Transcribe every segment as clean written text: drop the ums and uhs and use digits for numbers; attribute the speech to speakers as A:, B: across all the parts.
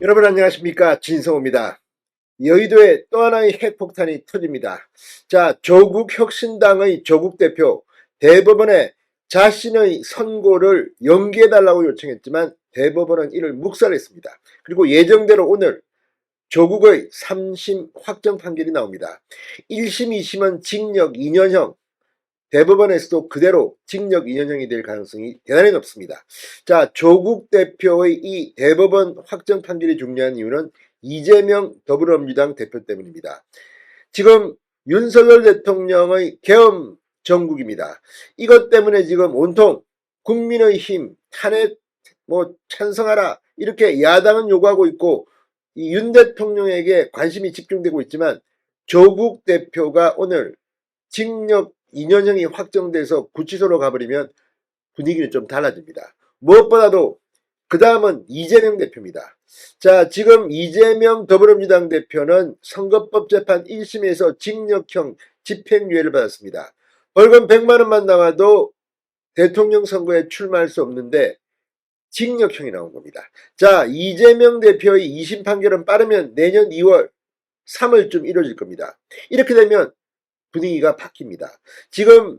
A: 여러분 안녕하십니까, 진성호입니다. 여의도에 또 하나의 핵폭탄이 터집니다. 자, 조국혁신당의 조국 대표 대법원에 자신의 선고를 연기해달라고 요청했지만 대법원은 이를 묵살했습니다. 그리고 예정대로 오늘 조국의 3심 확정 판결이 나옵니다. 1심, 2심은 징역 2년형, 대법원에서도 그대로 징역 2년형이 될 가능성이 대단히 높습니다. 자, 조국 대표의 이 대법원 확정 판결이 중요한 이유는 이재명 더불어민주당 대표 때문입니다. 지금 윤석열 대통령의 계엄 정국입니다. 이것 때문에 지금 온통 국민의힘 탄핵 찬성하라 이렇게 야당은 요구하고 있고 이 윤 대통령에게 관심이 집중되고 있지만 조국 대표가 오늘 징역 2년형이 확정돼서 구치소로 가버리면 분위기는 좀 달라집니다. 무엇보다도 그 다음은 이재명 대표입니다. 자, 지금 이재명 더불어민주당 대표는 선거법 재판 1심에서 징역형 집행유예를 받았습니다. 벌금 100만 원만 나와도 대통령 선거에 출마할 수 없는데 징역형이 나온 겁니다. 자, 이재명 대표의 2심 판결은 빠르면 내년 2월, 3월쯤 이루어질 겁니다. 이렇게 되면 분위기가 바뀝니다. 지금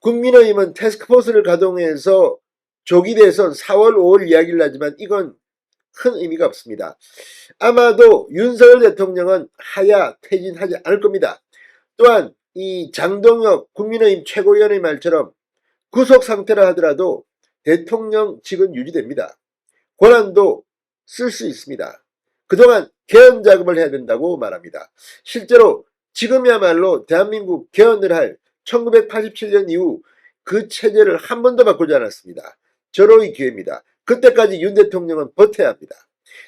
A: 국민의힘은 태스크포스를 가동해서 조기 대선 4월, 5월 이야기를 하지만 이건 큰 의미가 없습니다. 아마도 윤석열 대통령은 하야 퇴진하지 않을 겁니다. 또한 이 장동혁 국민의힘 최고위원의 말처럼 구속 상태라 하더라도 대통령직은 유지됩니다. 권한도 쓸 수 있습니다. 그동안 개헌 작업을 해야 된다고 말합니다. 실제로 지금이야말로 대한민국 개헌을 할 1987년 이후 그 체제를 한 번도 바꾸지 않았습니다. 절호의 기회입니다. 그때까지 윤 대통령은 버텨야 합니다.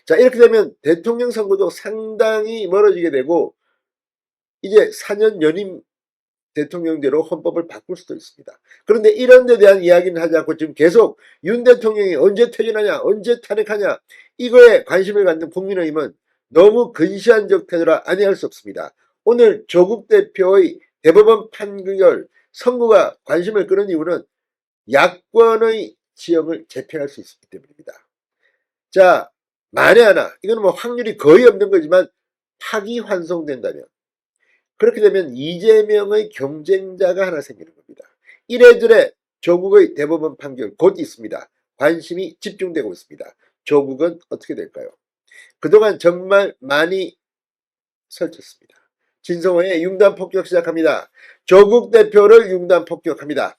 A: 자, 이렇게 되면 대통령 선거도 상당히 멀어지게 되고 이제 4년 연임 대통령대로 헌법을 바꿀 수도 있습니다. 그런데 이런 데 대한 이야기는 하지 않고 지금 계속 윤 대통령이 언제 퇴진하냐, 언제 탄핵하냐 이거에 관심을 갖는 국민의힘은 너무 근시안적 태도라 아니할 수 없습니다. 오늘 조국 대표의 대법원 판결 선고가 관심을 끄는 이유는 야권의 지형을 재편할 수 있기 때문입니다. 자, 만에 하나, 이건 뭐 확률이 거의 없는 거지만 파기환송된다면, 그렇게 되면 이재명의 경쟁자가 하나 생기는 겁니다. 이래저래 조국의 대법원 판결 곧 있습니다. 관심이 집중되고 있습니다. 조국은 어떻게 될까요? 그동안 정말 많이 설쳤습니다. 진성호의 융단 폭격 시작합니다. 조국 대표를 융단 폭격합니다.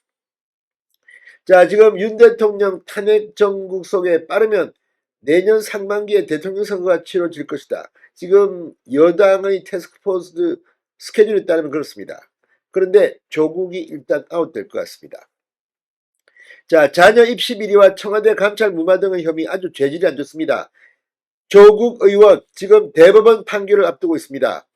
A: 자, 지금 윤 대통령 탄핵 정국 속에 빠르면 내년 상반기에 대통령 선거가 치러질 것이다. 지금 여당의 태스크포스 스케줄에 따르면 그렇습니다. 그런데 조국이 일단 아웃될 것 같습니다. 자, 자녀 입시 비리와 청와대 감찰 무마 등의 혐의 아주 죄질이 안 좋습니다. 조국 의원 지금 대법원 판결을 앞두고 있습니다.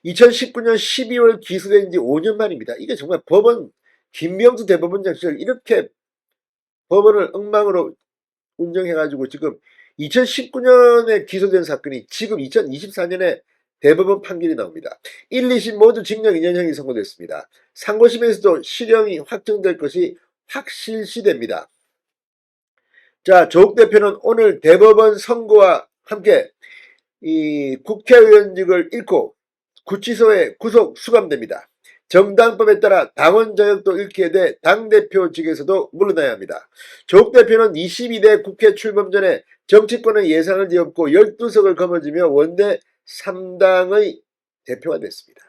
A: 2019년 12월 기소된 지 5년 만입니다. 이게 정말 법원, 김명수 대법원장 시절 이렇게 법원을 엉망으로 운영해가지고 지금 2019년에 기소된 사건이 지금 2024년에 대법원 판결이 나옵니다. 1, 2심 모두 징역 2년형이 선고됐습니다. 상고심에서도 실형이 확정될 것이 확실시됩니다. 자, 조국 대표는 오늘 대법원 선고와 함께 이 국회의원직을 잃고 구치소에 구속 수감됩니다. 정당법에 따라 당원 자격도 잃게 돼 당대표직에서도 물러나야 합니다. 조국 대표는 22대 국회 출범 전에 정치권의 예상을 뒤엎고 12석을 거머쥐며 원내 3당의 대표가 됐습니다.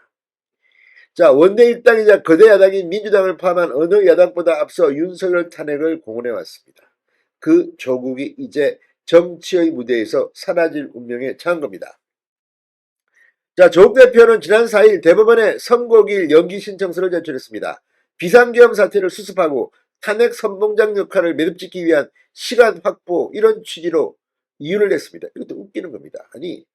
A: 자, 원내 1당이자 거대 야당인 민주당을 포함한 어느 야당보다 앞서 윤석열 탄핵을 공언해왔습니다. 그 조국이 이제 정치의 무대에서 사라질 운명에 처한 겁니다. 자, 조국 대표는 지난 4일 대법원에 선고기일 연기 신청서를 제출했습니다. 비상계엄 사태를 수습하고 탄핵 선봉장 역할을 매듭짓기 위한 시간 확보 이런 취지로 이유를 냈습니다. 이것도 웃기는 겁니다. 아니,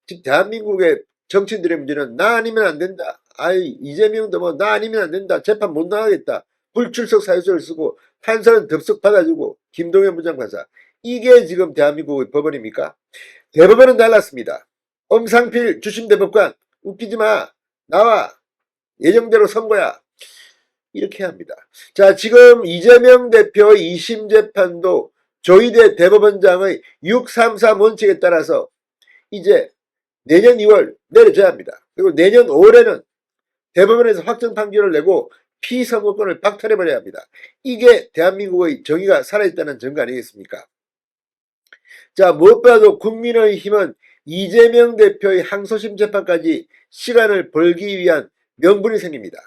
A: 지금 대한민국의 정치인들의 문제는 나 아니면 안 된다. 아이, 이재명도 뭐 나 아니면 안 된다. 재판 못 나가겠다. 불출석 사유서를 쓰고 판사는 덥석 받아주고 김동연 부장판사. 이게 지금 대한민국의 법원입니까? 대법원은 달랐습니다. 엄상필 주심대법관 웃기지 마. 나와. 예정대로 선거야. 이렇게 합니다. 자, 지금 이재명 대표의 2심 재판도 조희대 대법원장의 633 원칙에 따라서 이제 내년 2월 내려져야 합니다. 그리고 내년 5월에는 대법원에서 확정 판결을 내고 피선거권을 박탈해버려야 합니다. 이게 대한민국의 정의가 살아있다는 증거 아니겠습니까? 자, 무엇보다도 국민의힘은 이재명 대표의 항소심 재판까지 시간을 벌기 위한 명분이 생깁니다.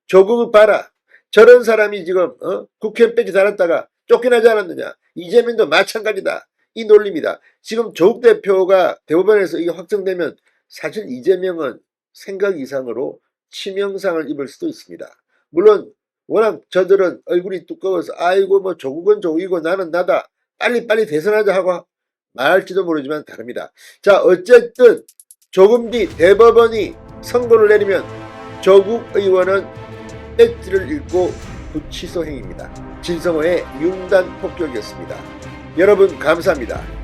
A: 조국을 봐라. 저런 사람이 지금 국회 빼지 달았다가 쫓겨나지 않았느냐. 이재명도 마찬가지다. 이 논리입니다. 지금 조국 대표가 대법원에서 이게 확정되면 사실 이재명은 생각 이상으로 치명상을 입을 수도 있습니다. 물론 워낙 저들은 얼굴이 두꺼워서 아이고 뭐 조국은 조국이고 나는 나다. 빨리빨리 대선하자 하고 말할지도 모르지만 다릅니다. 자, 어쨌든 조금 뒤 대법원이 선고를 내리면 조국 의원은 배지를 읽고 구치소 행입니다. 진성호의 융단 폭격이었습니다. 여러분 감사합니다.